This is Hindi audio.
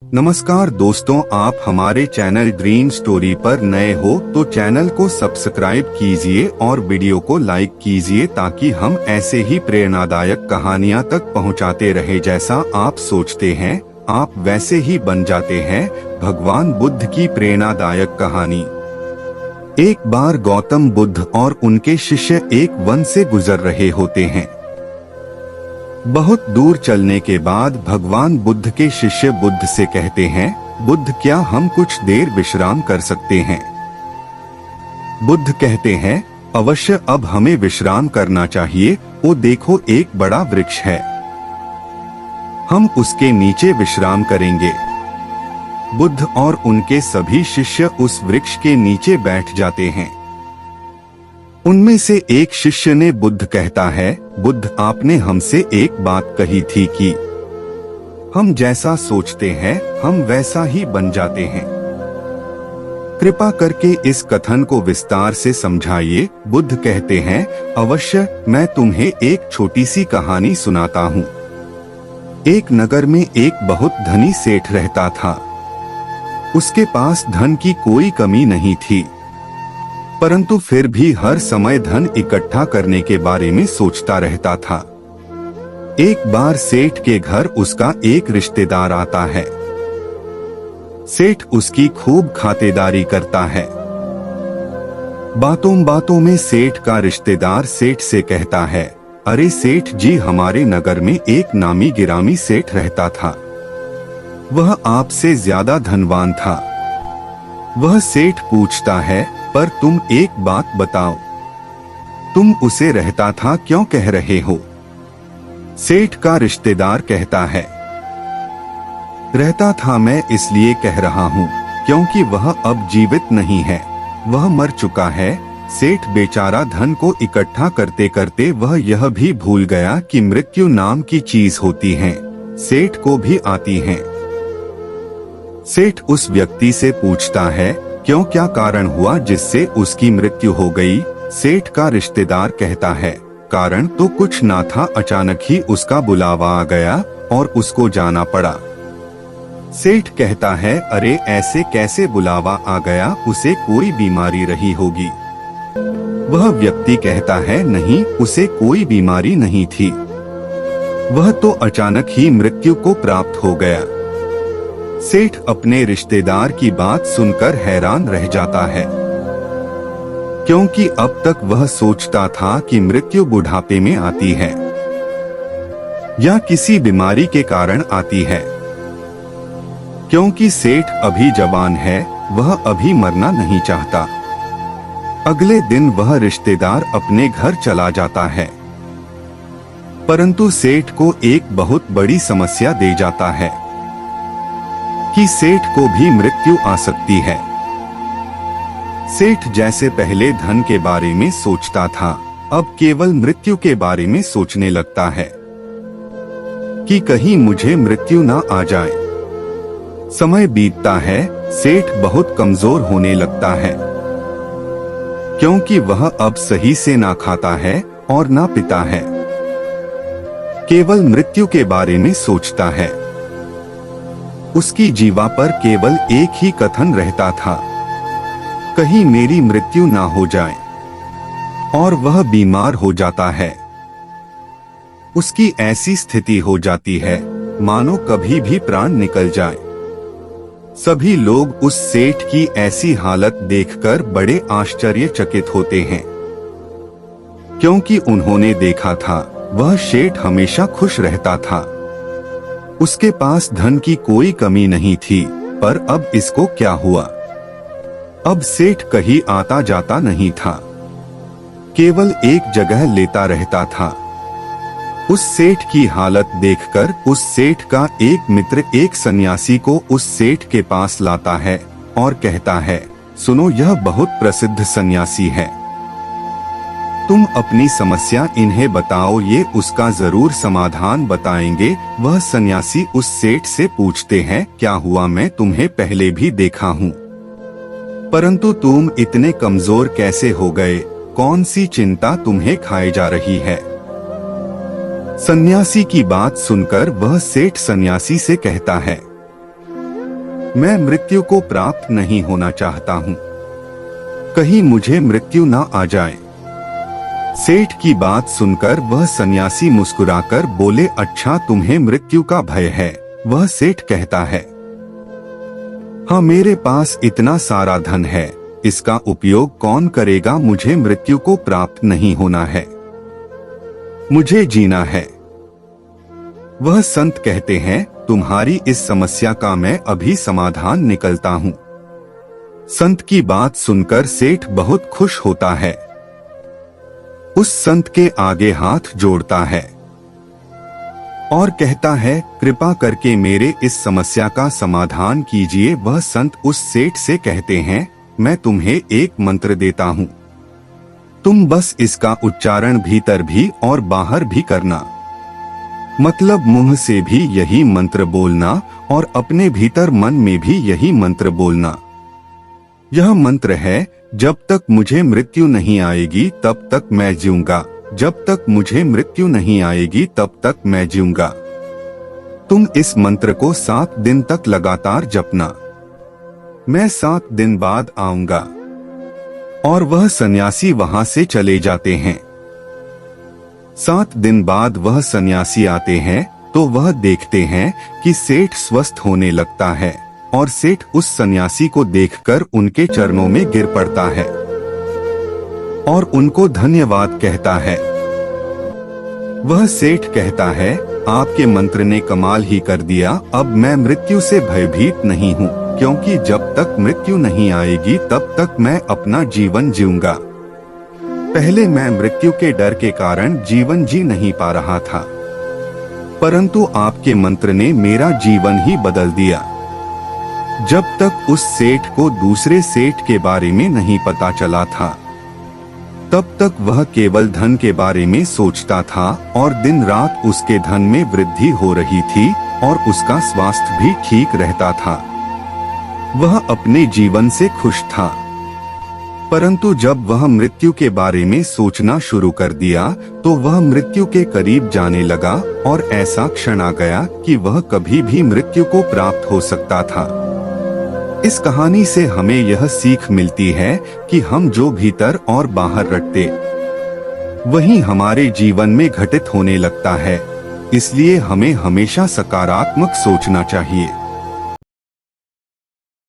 नमस्कार दोस्तों, आप हमारे चैनल ड्रीम स्टोरी पर नए हो तो चैनल को सब्सक्राइब कीजिए और वीडियो को लाइक कीजिए ताकि हम ऐसे ही प्रेरणादायक कहानियां तक पहुंचाते रहे। जैसा आप सोचते हैं आप वैसे ही बन जाते हैं। भगवान बुद्ध की प्रेरणादायक कहानी। एक बार गौतम बुद्ध और उनके शिष्य एक वन से गुजर रहे होते हैं। बहुत दूर चलने के बाद भगवान बुद्ध के शिष्य बुद्ध से कहते हैं, बुद्ध क्या हम कुछ देर विश्राम कर सकते हैं? बुद्ध कहते हैं, अवश्य, अब हमें विश्राम करना चाहिए। वो देखो, एक बड़ा वृक्ष है, हम उसके नीचे विश्राम करेंगे। बुद्ध और उनके सभी शिष्य उस वृक्ष के नीचे बैठ जाते हैं। उनमें से एक शिष्य ने बुद्ध कहता है, बुद्ध आपने हमसे एक बात कही थी कि हम जैसा सोचते हैं हम वैसा ही बन जाते हैं। कृपा करके इस कथन को विस्तार से समझाइए। बुद्ध कहते हैं, अवश्य, मैं तुम्हें एक छोटी सी कहानी सुनाता हूँ। एक नगर में एक बहुत धनी सेठ रहता था। उसके पास धन की कोई कमी नहीं थी, परंतु फिर भी हर समय धन इकट्ठा करने के बारे में सोचता रहता था। एक बार सेठ के घर उसका एक रिश्तेदार आता है। सेठ उसकी खूब खातिरदारी करता है। बातों बातों में सेठ का रिश्तेदार सेठ से कहता है, अरे सेठ जी, हमारे नगर में एक नामी गिरामी सेठ रहता था। वह आपसे ज्यादा धनवान था। वह सेठ पूछता है, पर तुम एक बात बताओ, तुम उसे रहता था क्यों कह रहे हो? सेठ का रिश्तेदार कहता है, रहता था मैं इसलिए कह रहा हूँ क्योंकि वह अब जीवित नहीं है, वह मर चुका है। सेठ बेचारा धन को इकट्ठा करते करते वह यह भी भूल गया कि मृत्यु नाम की चीज होती है, सेठ को भी आती है। सेठ उस व्यक्ति से पूछता है, क्यों, क्या कारण हुआ जिससे उसकी मृत्यु हो गई? सेठ का रिश्तेदार कहता है, कारण तो कुछ ना था, अचानक ही उसका बुलावा आ गया और उसको जाना पड़ा। सेठ कहता है, अरे ऐसे कैसे बुलावा आ गया, उसे कोई बीमारी रही होगी। वह व्यक्ति कहता है, नहीं, उसे कोई बीमारी नहीं थी, वह तो अचानक ही मृत्यु को प्राप्त हो गया। सेठ अपने रिश्तेदार की बात सुनकर हैरान रह जाता है, क्योंकि अब तक वह सोचता था कि मृत्यु बुढ़ापे में आती है या किसी बीमारी के कारण आती है। क्योंकि सेठ अभी जवान है, वह अभी मरना नहीं चाहता। अगले दिन वह रिश्तेदार अपने घर चला जाता है, परंतु सेठ को एक बहुत बड़ी समस्या दे जाता है कि सेठ को भी मृत्यु आ सकती है। सेठ जैसे पहले धन के बारे में सोचता था, अब केवल मृत्यु के बारे में सोचने लगता है कि कहीं मुझे मृत्यु ना आ जाए। समय बीतता है, सेठ बहुत कमजोर होने लगता है, क्योंकि वह अब सही से ना खाता है और ना पीता है, केवल मृत्यु के बारे में सोचता है। उसकी जीवा पर केवल एक ही कथन रहता था, कहीं मेरी मृत्यु ना हो जाए, और वह बीमार हो जाता है। उसकी ऐसी स्थिति हो जाती है मानो कभी भी प्राण निकल जाए। सभी लोग उस सेठ की ऐसी हालत देखकर बड़े आश्चर्यचकित होते हैं, क्योंकि उन्होंने देखा था वह सेठ हमेशा खुश रहता था, उसके पास धन की कोई कमी नहीं थी, पर अब इसको क्या हुआ? अब सेठ कहीं आता जाता नहीं था, केवल एक जगह लेटा रहता था। उस सेठ की हालत देखकर उस सेठ का एक मित्र एक सन्यासी को उस सेठ के पास लाता है और कहता है, सुनो, यह बहुत प्रसिद्ध सन्यासी है, तुम अपनी समस्या इन्हें बताओ, ये उसका जरूर समाधान बताएंगे। वह सन्यासी उस सेठ से पूछते हैं, क्या हुआ, मैं तुम्हें पहले भी देखा हूँ, परंतु तुम इतने कमजोर कैसे हो गए? कौन सी चिंता तुम्हें खाए जा रही है? सन्यासी की बात सुनकर वह सेठ सन्यासी से कहता है, मैं मृत्यु को प्राप्त नहीं होना चाहता हूँ, कहीं मुझे मृत्यु ना आ जाए। सेठ की बात सुनकर वह सन्यासी मुस्कुराकर बोले, अच्छा तुम्हें मृत्यु का भय है? वह सेठ कहता है, हाँ मेरे पास इतना सारा धन है, इसका उपयोग कौन करेगा? मुझे मृत्यु को प्राप्त नहीं होना है, मुझे जीना है। वह संत कहते हैं, तुम्हारी इस समस्या का मैं अभी समाधान निकलता हूँ। संत की बात सुनकर सेठ बहुत खुश होता है, उस संत के आगे हाथ जोड़ता है और कहता है, कृपा करके मेरे इस समस्या का समाधान कीजिए। वह संत उस सेठ से कहते हैं, मैं तुम्हें एक मंत्र देता हूँ, तुम बस इसका उच्चारण भीतर भी और बाहर भी करना, मतलब मुंह से भी यही मंत्र बोलना और अपने भीतर मन में भी यही मंत्र बोलना। यह मंत्र है, जब तक मुझे मृत्यु नहीं आएगी तब तक मैं जीऊंगा, जब तक मुझे मृत्यु नहीं आएगी तब तक मैं जीऊंगा। तुम इस मंत्र को 7 दिन तक लगातार जपना, मैं 7 दिन बाद आऊंगा। और वह सन्यासी वहां से चले जाते हैं। 7 दिन बाद वह सन्यासी आते हैं तो वह देखते हैं कि सेठ स्वस्थ होने लगता है और सेठ उस सन्यासी को देखकर उनके चरणों में गिर पड़ता है और उनको धन्यवाद कहता है। वह सेठ कहता है, आपके मंत्र ने कमाल ही कर दिया, अब मैं मृत्यु से भयभीत नहीं हूँ, क्योंकि जब तक मृत्यु नहीं आएगी तब तक मैं अपना जीवन जीऊंगा। पहले मैं मृत्यु के डर के कारण जीवन जी नहीं पा रहा था, परंतु आपके मंत्र ने मेरा जीवन ही बदल दिया। जब तक उस सेठ को दूसरे सेठ के बारे में नहीं पता चला था, तब तक वह केवल धन के बारे में सोचता था और दिन रात उसके धन में वृद्धि हो रही थी और उसका स्वास्थ्य भी ठीक रहता था। वह अपने जीवन से खुश था, परंतु जब वह मृत्यु के बारे में सोचना शुरू कर दिया तो वह मृत्यु के करीब जाने लगा और ऐसा क्षण आ गया कि वह कभी भी मृत्यु को प्राप्त हो सकता था। इस कहानी से हमें यह सीख मिलती है कि हम जो भीतर और बाहर रखते वही हमारे जीवन में घटित होने लगता है, इसलिए हमें हमेशा सकारात्मक सोचना चाहिए।